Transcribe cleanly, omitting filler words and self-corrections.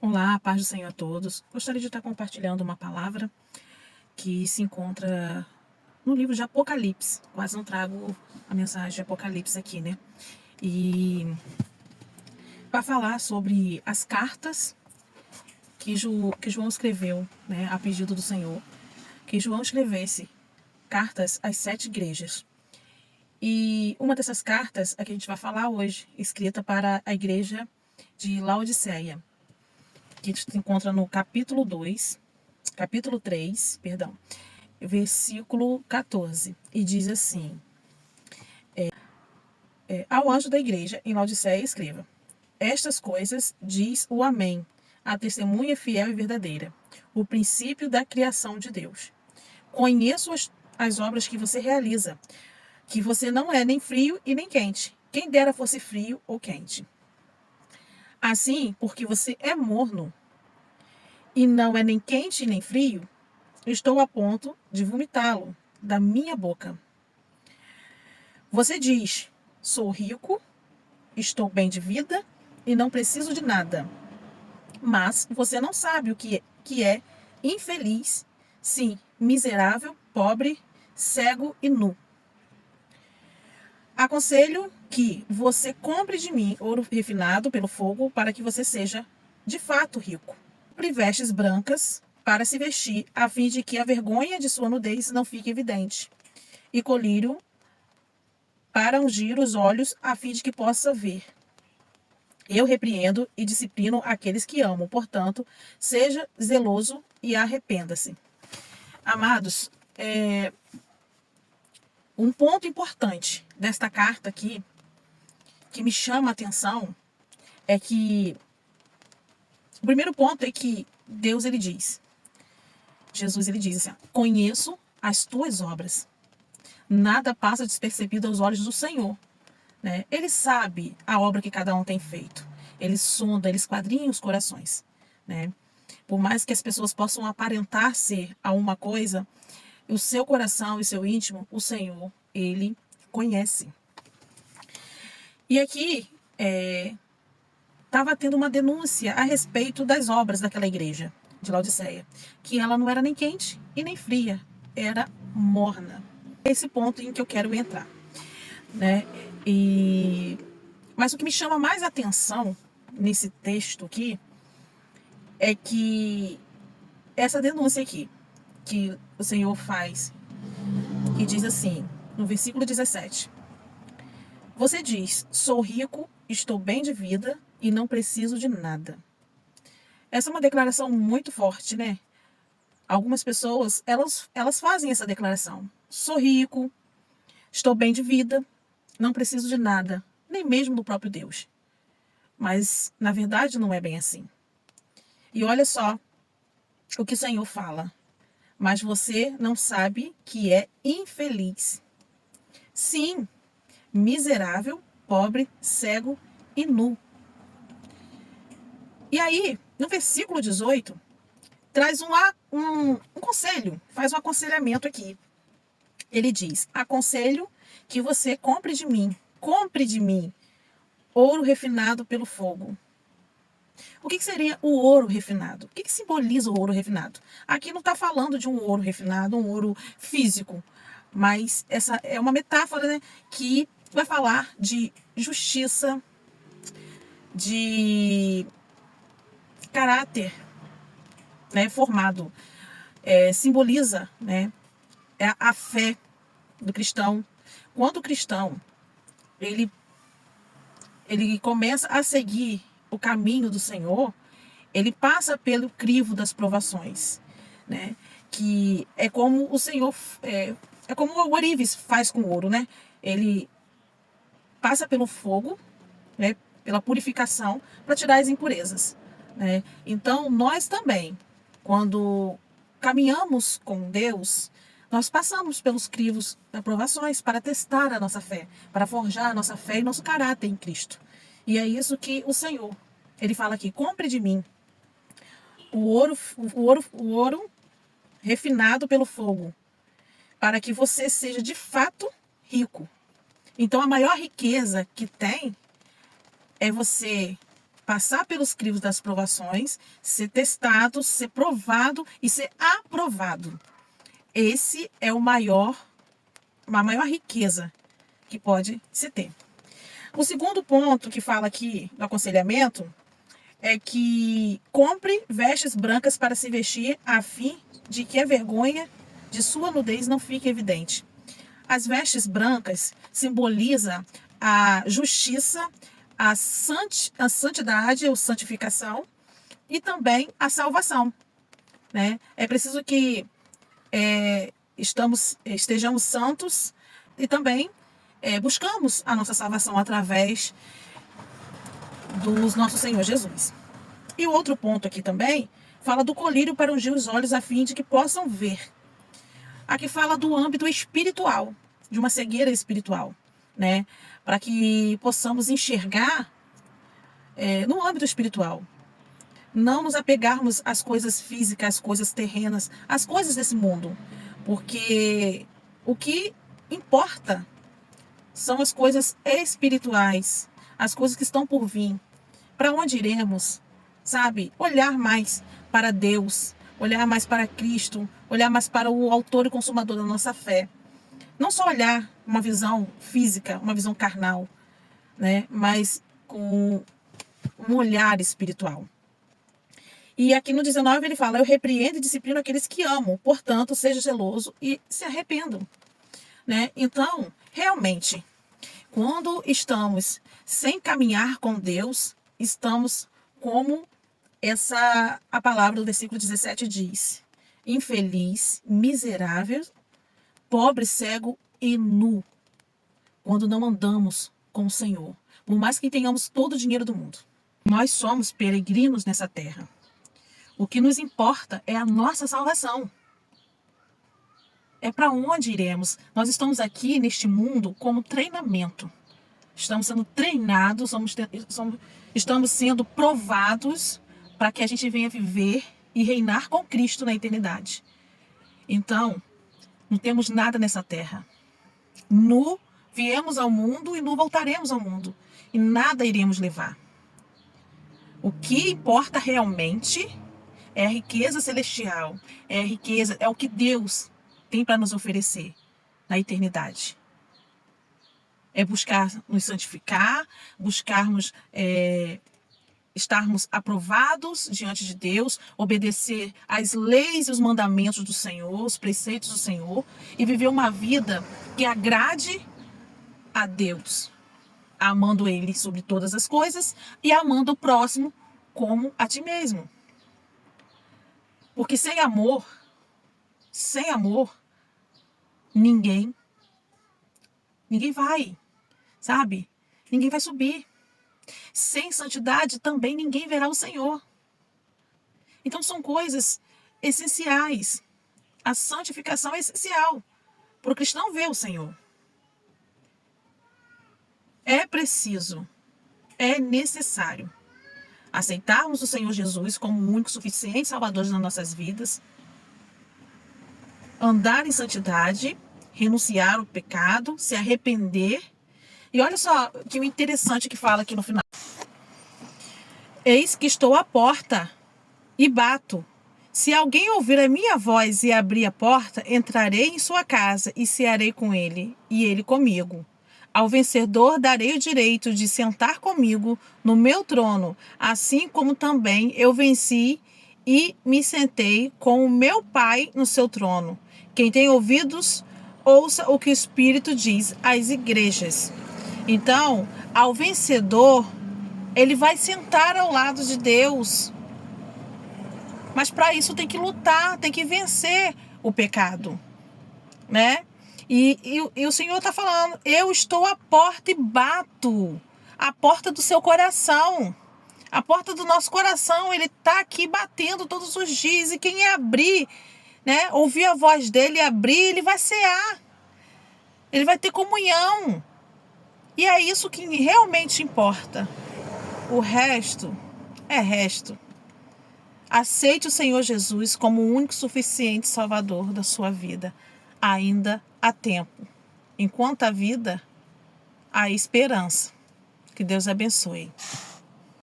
Olá, paz do Senhor a todos. Gostaria de estar compartilhando uma palavra que se encontra no livro de Apocalipse. Quase não trago a mensagem de Apocalipse aqui, né? E para falar sobre as cartas que João escreveu, né, a pedido do Senhor, que João escrevesse cartas às 7 igrejas. E uma dessas cartas é que a gente vai falar hoje, escrita para a igreja de Laodiceia, que se encontra no capítulo 3, perdão, versículo 14, e diz assim: ao anjo da igreja em Laodiceia escreva: estas coisas diz o Amém, a testemunha fiel e verdadeira, o princípio da criação de Deus. Conheço as obras que você realiza, que você não é nem frio e nem quente. Quem dera fosse frio ou quente. Assim, porque você é morno e não é nem quente nem frio, estou a ponto de vomitá-lo da minha boca. Você diz: sou rico, estou bem de vida e não preciso de nada. Mas você não sabe o que é infeliz, sim, miserável, pobre, cego e nu. Aconselho que você compre de mim ouro refinado pelo fogo para que você seja de fato rico. Compre vestes brancas para se vestir, a fim de que a vergonha de sua nudez não fique evidente, e colírio para ungir os olhos, a fim de que possa ver. Eu repreendo e disciplino aqueles que amo, portanto, seja zeloso e arrependa-se. Amados, um ponto importante desta carta aqui, que me chama a atenção, é que o primeiro ponto é que Deus, ele diz, Jesus, ele diz assim: conheço as tuas obras. Nada passa despercebido aos olhos do Senhor, né? Ele sabe a obra que cada um tem feito. Ele sonda, ele esquadrinha os corações, né? Por mais que as pessoas possam aparentar ser a uma coisa, o seu coração e seu íntimo, o Senhor, ele conhece. E aqui estava tendo uma denúncia a respeito das obras daquela igreja de Laodiceia, que ela não era nem quente e nem fria, era morna. Esse ponto em que eu quero entrar, né? Mas o que me chama mais atenção nesse texto aqui é que essa denúncia aqui que o Senhor faz, que diz assim, no versículo 17: você diz: sou rico, estou bem de vida e não preciso de nada. Essa é uma declaração muito forte, né? Algumas pessoas, elas fazem essa declaração: sou rico, estou bem de vida, não preciso de nada, nem mesmo do próprio Deus. Mas, na verdade, não é bem assim. E olha só o que o Senhor fala: mas você não sabe que é infeliz. Sim, miserável, pobre, cego e nu. E aí, no versículo 18, traz um conselho, faz um aconselhamento aqui. Ele diz: aconselho que você compre de mim, ouro refinado pelo fogo. O que seria o ouro refinado? O que simboliza o ouro refinado? Aqui não está falando de um ouro refinado, um ouro físico, mas essa é uma metáfora, né, que vai falar de justiça, de caráter, né, formado. Simboliza, né, a fé do cristão. Quando o cristão ele, ele começa a seguir o caminho do Senhor, ele passa pelo crivo das provações, né? Que é como o Senhor, é como o ourives faz com o ouro, né? Ele passa pelo fogo, né? Pela purificação, para tirar as impurezas, né? Então, nós também, quando caminhamos com Deus, nós passamos pelos crivos das provações para testar a nossa fé, para forjar a nossa fé e nosso caráter em Cristo. E é isso que o Senhor, ele fala aqui: compre de mim o ouro refinado pelo fogo, para que você seja de fato rico. Então, a maior riqueza que tem é você passar pelos crivos das provações, ser testado, ser provado e ser aprovado. Esse é a maior riqueza que pode se ter. O segundo ponto que fala aqui do aconselhamento é que compre vestes brancas para se vestir, a fim de que a vergonha de sua nudez não fique evidente. As vestes brancas simbolizam a justiça, a santidade ou santificação e também a salvação, né? É preciso que estejamos santos e também buscamos a nossa salvação através do nosso Senhor Jesus. E o outro ponto aqui também fala do colírio para ungir os olhos a fim de que possam ver. Aqui fala do âmbito espiritual, de uma cegueira espiritual, né? Para que possamos enxergar no âmbito espiritual. Não nos apegarmos às coisas físicas, às coisas terrenas, às coisas desse mundo. Porque o que importa são as coisas espirituais, as coisas que estão por vir. Para onde iremos? Sabe? Olhar mais para Deus, olhar mais para Cristo, olhar mais para o autor e consumador da nossa fé. Não só olhar uma visão física, uma visão carnal, né? Mas com um olhar espiritual. E aqui no 19 ele fala: eu repreendo e disciplino aqueles que amo, portanto, seja zeloso e se arrependam. Né? Então, realmente, quando estamos sem caminhar com Deus, estamos como a palavra do versículo 17 diz: infeliz, miserável, pobre, cego e nu, quando não andamos com o Senhor, por mais que tenhamos todo o dinheiro do mundo. Nós somos peregrinos nessa terra. O que nos importa é a nossa salvação. É para onde iremos. Nós estamos aqui neste mundo como treinamento. Estamos sendo treinados, estamos sendo provados para que a gente venha viver e reinar com Cristo na eternidade. Então, não temos nada nessa terra. Nu viemos ao mundo e nu voltaremos ao mundo. E nada iremos levar. O que importa realmente é a riqueza celestial, é o que Deus tem para nos oferecer na eternidade. É buscar nos santificar, buscarmos estarmos aprovados diante de Deus, obedecer às leis e os mandamentos do Senhor, os preceitos do Senhor, e viver uma vida que agrade a Deus, amando Ele sobre todas as coisas e amando o próximo como a ti mesmo. Porque sem amor, ninguém vai, sabe? Ninguém vai subir. Sem santidade também ninguém verá o Senhor. Então são coisas essenciais. A santificação é essencial para o cristão ver o Senhor. É preciso, é necessário aceitarmos o Senhor Jesus como o único suficiente Salvador nas nossas vidas, andar em santidade, renunciar ao pecado, se arrepender. E olha só que interessante que fala aqui no final. Eis que estou à porta e bato. Se alguém ouvir a minha voz e abrir a porta, entrarei em sua casa e cearei com ele, e ele comigo. Ao vencedor darei o direito de sentar comigo no meu trono, assim como também eu venci e me sentei com o meu Pai no seu trono. Quem tem ouvidos, ouça o que o Espírito diz às igrejas. Então, ao vencedor, ele vai sentar ao lado de Deus. Mas para isso tem que lutar, tem que vencer o pecado, né? E o Senhor está falando: eu estou à porta e bato. A porta do seu coração. A porta do nosso coração, ele está aqui batendo todos os dias. E quem abrir, né, ouvir a voz dele e abrir, ele vai cear. Ele vai ter comunhão. E é isso que realmente importa. O resto é resto. Aceite o Senhor Jesus como o único suficiente Salvador da sua vida. Ainda há tempo. Enquanto há vida, há esperança. Que Deus abençoe.